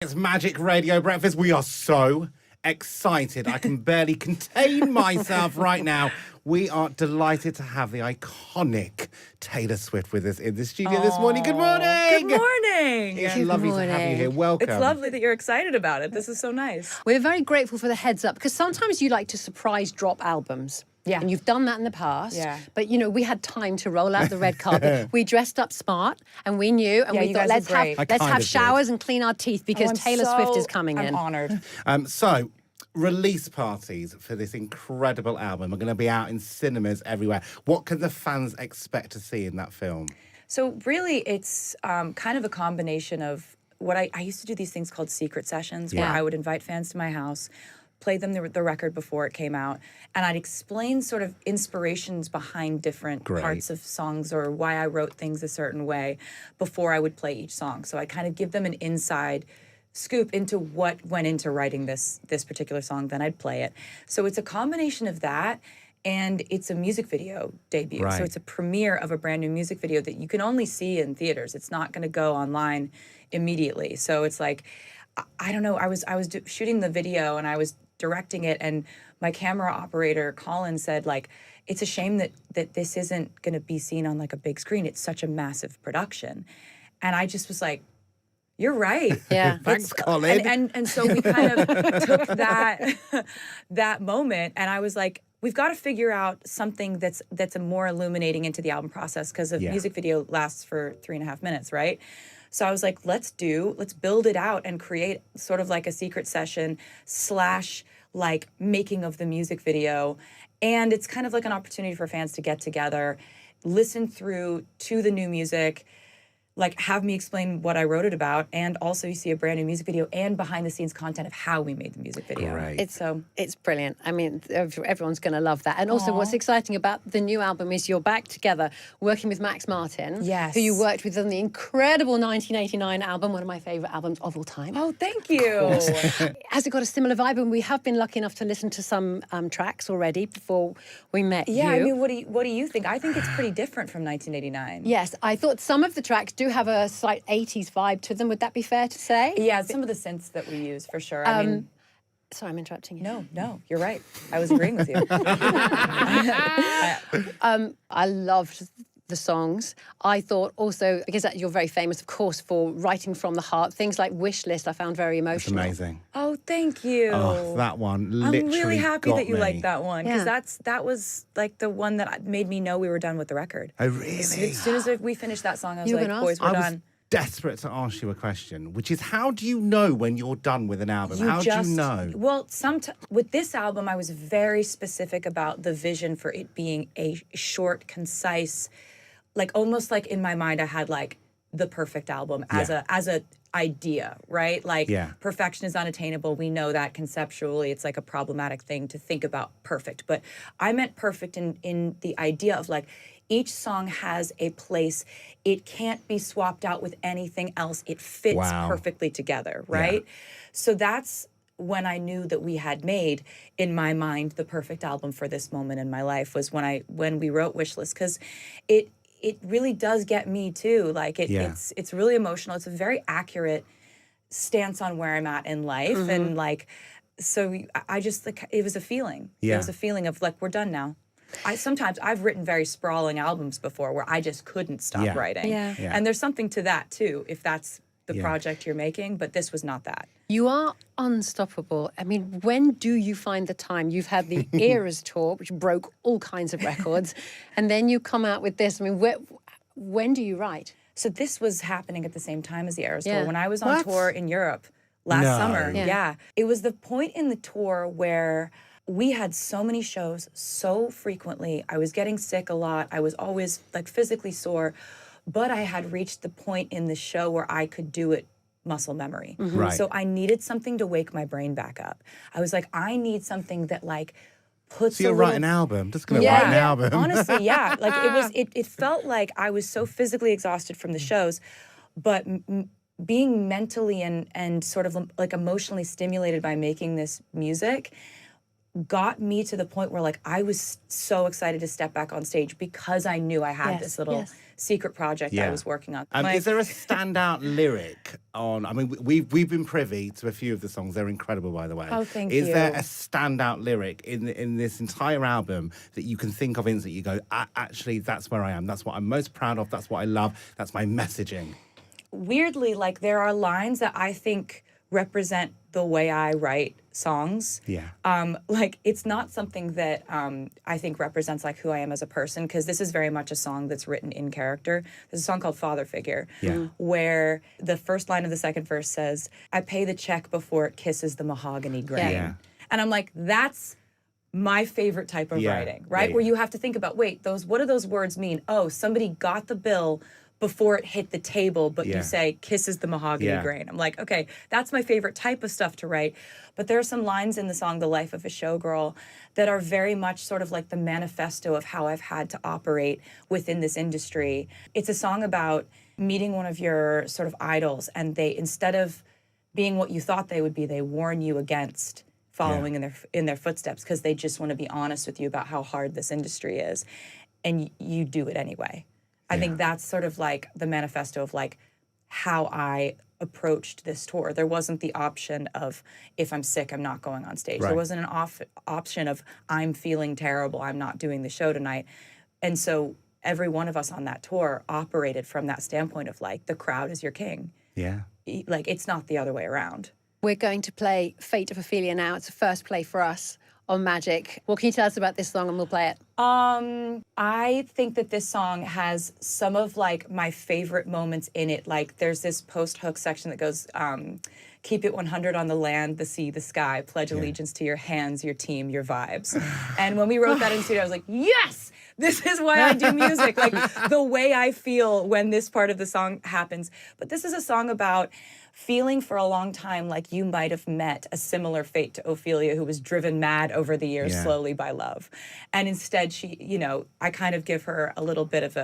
It's Magic Radio Breakfast. We are so excited. I can barely contain myself right now. We are delighted to have the iconic Taylor Swift with us in the studio this morning. Good morning. Good morning. It's lovely to have you here. Welcome. It's lovely that you're excited about it. This is so nice. We're very grateful for the heads up because sometimes you like to surprise drop albums. Yeah. And you've done that in the past. Yeah. But, you know, we had time to roll out the red carpet. We dressed up smart and we knew and Yeah, we you thought, guys are let's great. have showers and clean our teeth because Taylor Swift is coming in. I'm honored. So, release parties for this incredible album are going to be out in cinemas everywhere. What can the fans expect to see in that film? So really, it's kind of a combination of what I used to do these things called secret sessions where I would invite fans to my house, play them the record before it came out, and I'd explain sort of inspirations behind different parts of songs or why I wrote things a certain way before I would play each song. So I kind of give them an inside scoop into what went into writing this particular song, then I'd play it. So it's a combination of that, and it's a music video debut. Right. So it's a premiere of a brand new music video that you can only see in theaters. It's not going to go online immediately. So it's like, I don't know, I was shooting the video and I was directing it, and my camera operator, Colin, said, like, it's a shame that this isn't going to be seen on, like, a big screen. It's such a massive production. And I just was like, you're right. Yeah. Thanks, Colin. And so we kind of took that moment, and I was like, we've got to figure out something that's a more illuminating into the album process, because a music video lasts for 3.5 minutes, right? So I was like, let's build it out and create sort of like a secret session / like making of the music video. And it's kind of like an opportunity for fans to get together, listen through to the new music, like have me explain what I wrote it about, and also you see a brand new music video and behind the scenes content of how we made the music video. Great. It's brilliant. I mean, everyone's going to love that. And also what's exciting about the new album is you're back together working with Max Martin, Yes. who you worked with on the incredible 1989 album, one of my favourite albums of all time. Oh, thank you. Has it got a similar vibe? And we have been lucky enough to listen to some tracks already before we met you. Yeah, I mean, what do you think? I think it's pretty different from 1989. Yes, I thought some of the tracks do have a slight 80s vibe to them. Would that be fair to say? Yeah, some of the synths that we use, for sure. I mean, Sorry, I'm interrupting you. no, you're right. I was agreeing with you. I loved the songs. I thought also, because you're very famous, of course, for writing from the heart. Things like Wish List I found very It's emotional. amazing. Oh, thank you. Oh, that one literally I'm really happy got that you me. liked that one, because Yeah. that was like the one that made me know we were done with the record. Oh, really? As soon as we finished that song, I was You were like, gonna boys, ask? we're I was done. desperate to ask you a question, which is, how do you know when you're done with an album? How do you know? Well, with this album, I was very specific about the vision for it being a short, concise, like almost like in my mind, I had like the perfect album as a idea, right? Like perfection is unattainable. We know that conceptually. It's like a problematic thing to think about perfect. But I meant perfect in the idea of like each song has a place. It can't be swapped out with anything else. It fits perfectly together, right? So that's when I knew that we had made, in my mind, the perfect album for this moment in my life, was when we wrote Wishlist, because it really does get me too. Like it's really emotional. It's a very accurate stance on where I'm at in life, and like, so I just like, it was a feeling. It was a feeling of like, we're done now. I've written very sprawling albums before where I just couldn't stop writing. And there's something to that too, if that's the project you're making, but this was not that. You are unstoppable. I mean, when do you find the time? You've had the Eras tour, which broke all kinds of records, and then you come out with this. I mean, when do you write? So this was happening at the same time as the Eras tour. When I was on tour in Europe last summer, it was the point in the tour where we had so many shows so frequently. I was getting sick a lot. I was always like physically sore, but I had reached the point in the show where I could do it muscle memory. Right. So I needed something to wake my brain back up. I was like, I need something that like puts So you're a little... writing an album. Just gonna write an album. Honestly, yeah. Like it felt like I was so physically exhausted from the shows, but being mentally and sort of like emotionally stimulated by making this music got me to the point where like I was so excited to step back on stage because I knew I had this little secret project I was working on. Is there a standout lyric on? I mean, we've been privy to a few of the songs. They're incredible, by the way. Oh, thank you. Is there a you. standout lyric in this entire album that you can think of instantly? You go, actually, that's where I am. That's what I'm most proud of. That's what I love. That's my messaging. Weirdly, like there are lines that I think represent the way I write songs. Yeah. Like it's not something that I think represents like who I am as a person, because this is very much a song that's written in character. There's a song called Father Figure, where the first line of the second verse says, "I pay the check before it kisses the mahogany grain." Yeah. And I'm like, that's my favorite type of writing, right? Yeah. Where you have to think about, wait, what do those words mean? Oh, somebody got the bill before it hit the table, but you say kisses the mahogany grain. I'm like, okay, that's my favorite type of stuff to write. But there are some lines in the song, The Life of a Showgirl, that are very much sort of like the manifesto of how I've had to operate within this industry. It's a song about meeting one of your sort of idols, and they, instead of being what you thought they would be, they warn you against following in their footsteps, because they just want to be honest with you about how hard this industry is, and you do it anyway. I think that's sort of like the manifesto of like how I approached this tour. There wasn't the option of, if I'm sick, I'm not going on stage. There wasn't an option of, I'm feeling terrible, I'm not doing the show tonight. And so every one of us on that tour operated from that standpoint of like, the crowd is your king. Yeah. Like, it's not the other way around. We're going to play Fate of Ophelia now. It's a first play for us on Magic. What can you tell us about this song, and we'll play it? I think that this song has some of like my favorite moments in it. Like there's this post-hook section that goes, keep it 100 on the land, the sea, the sky, pledge allegiance to your hands, your team, your vibes. And when we wrote that in studio, I was like, yes, this is why I do music. Like the way I feel when this part of the song happens. But this is a song about feeling for a long time like you might have met a similar fate to Ophelia, who was driven mad over the years slowly by love. And instead she, you know, I kind of give her a little bit of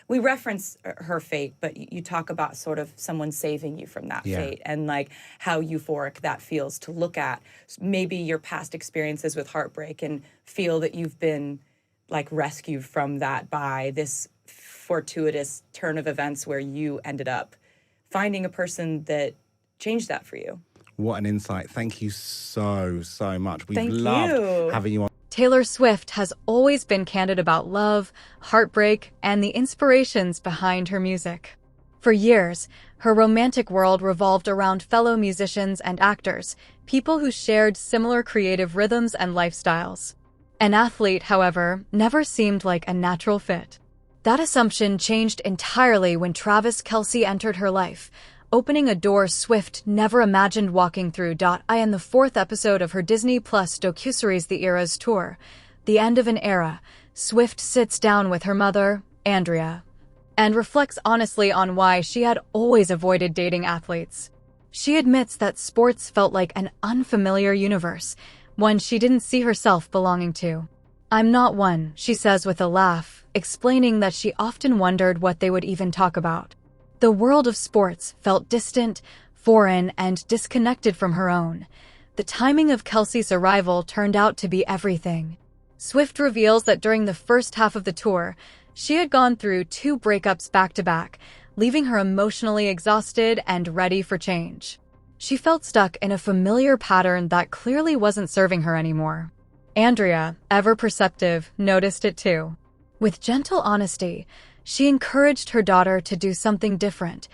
we reference her fate, but you talk about sort of someone saving you from that fate, and like how euphoric that feels to look at maybe your past experiences with heartbreak and feel that you've been like rescued from that by this fortuitous turn of events where you ended up finding a person that changed that for you. What an insight. Thank you so much. We've Thank loved you. having you on. Taylor Swift has always been candid about love, heartbreak, and the inspirations behind her music. For years, her romantic world revolved around fellow musicians and actors, people who shared similar creative rhythms and lifestyles. An athlete, however, never seemed like a natural fit. That assumption changed entirely when Travis Kelce entered her life, opening a door Swift never imagined walking through. In the fourth episode of her Disney Plus docuseries The Eras Tour, The End of an Era, Swift sits down with her mother, Andrea, and reflects honestly on why she had always avoided dating athletes. She admits that sports felt like an unfamiliar universe, one she didn't see herself belonging to. "I'm not one," she says with a laugh, explaining that she often wondered what they would even talk about. The world of sports felt distant, foreign, and disconnected from her own. The timing of Kelce's arrival turned out to be everything. Swift reveals that during the first half of the tour, she had gone through 2 breakups back-to-back, leaving her emotionally exhausted and ready for change. She felt stuck in a familiar pattern that clearly wasn't serving her anymore. Andrea, ever perceptive, noticed it too. With gentle honesty, she encouraged her daughter to do something different,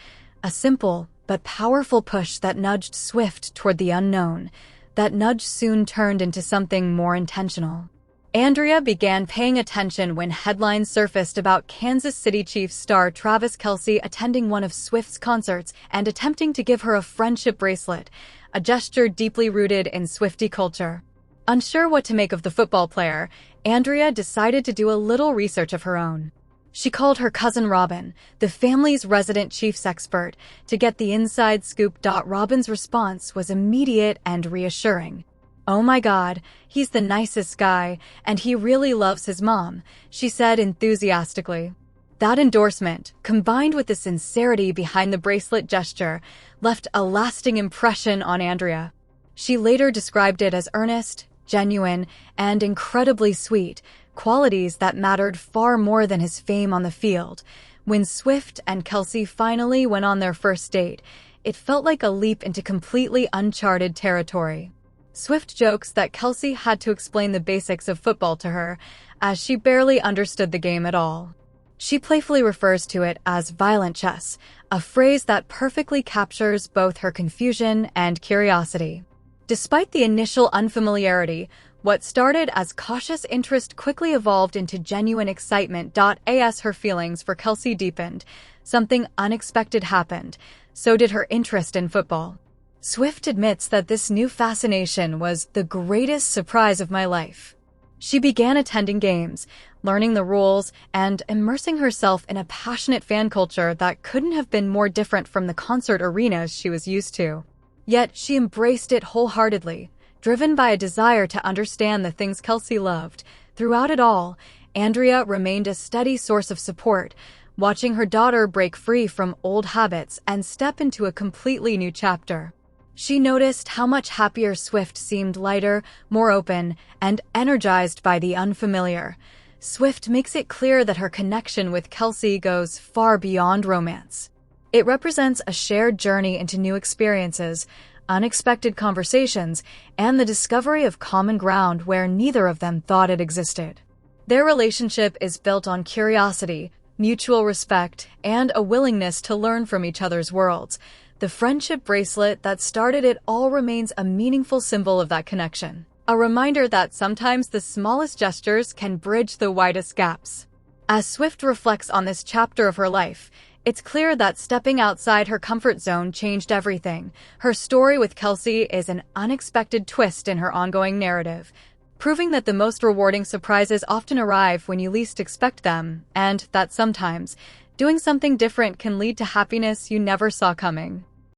a simple but powerful push that nudged Swift toward the unknown. That nudge soon turned into something more intentional. Andrea began paying attention when headlines surfaced about Kansas City Chiefs star Travis Kelce attending one of Swift's concerts and attempting to give her a friendship bracelet, a gesture deeply rooted in Swiftie culture. Unsure what to make of the football player, Andrea decided to do a little research of her own. She called her cousin Robin, the family's resident Chiefs expert, to get the inside scoop. Robin's response was immediate and reassuring. "Oh my God, he's the nicest guy, and he really loves his mom," she said enthusiastically. That endorsement, combined with the sincerity behind the bracelet gesture, left a lasting impression on Andrea. She later described it as earnest, genuine, and incredibly sweet, qualities that mattered far more than his fame on the field. When Swift and Kelce finally went on their first date, it felt like a leap into completely uncharted territory. Swift jokes that Kelce had to explain the basics of football to her, as she barely understood the game at all. She playfully refers to it as violent chess, a phrase that perfectly captures both her confusion and curiosity. Despite the initial unfamiliarity, what started as cautious interest quickly evolved into genuine excitement. As her feelings for Kelce deepened, something unexpected happened. So did her interest in football. Swift admits that this new fascination was the greatest surprise of my life. She began attending games, learning the rules, and immersing herself in a passionate fan culture that couldn't have been more different from the concert arenas she was used to. Yet she embraced it wholeheartedly, driven by a desire to understand the things Kelce loved. Throughout it all, Andrea remained a steady source of support, watching her daughter break free from old habits and step into a completely new chapter. She noticed how much happier Swift seemed, lighter, more open, and energized by the unfamiliar. Swift makes it clear that her connection with Kelce goes far beyond romance. It represents a shared journey into new experiences, unexpected conversations, and the discovery of common ground where neither of them thought it existed. Their relationship is built on curiosity, mutual respect, and a willingness to learn from each other's worlds. The friendship bracelet that started it all remains a meaningful symbol of that connection, a reminder that sometimes the smallest gestures can bridge the widest gaps. As Swift reflects on this chapter of her life, it's clear that stepping outside her comfort zone changed everything. Her story with Kelce is an unexpected twist in her ongoing narrative, proving that the most rewarding surprises often arrive when you least expect them, and that sometimes doing something different can lead to happiness you never saw coming.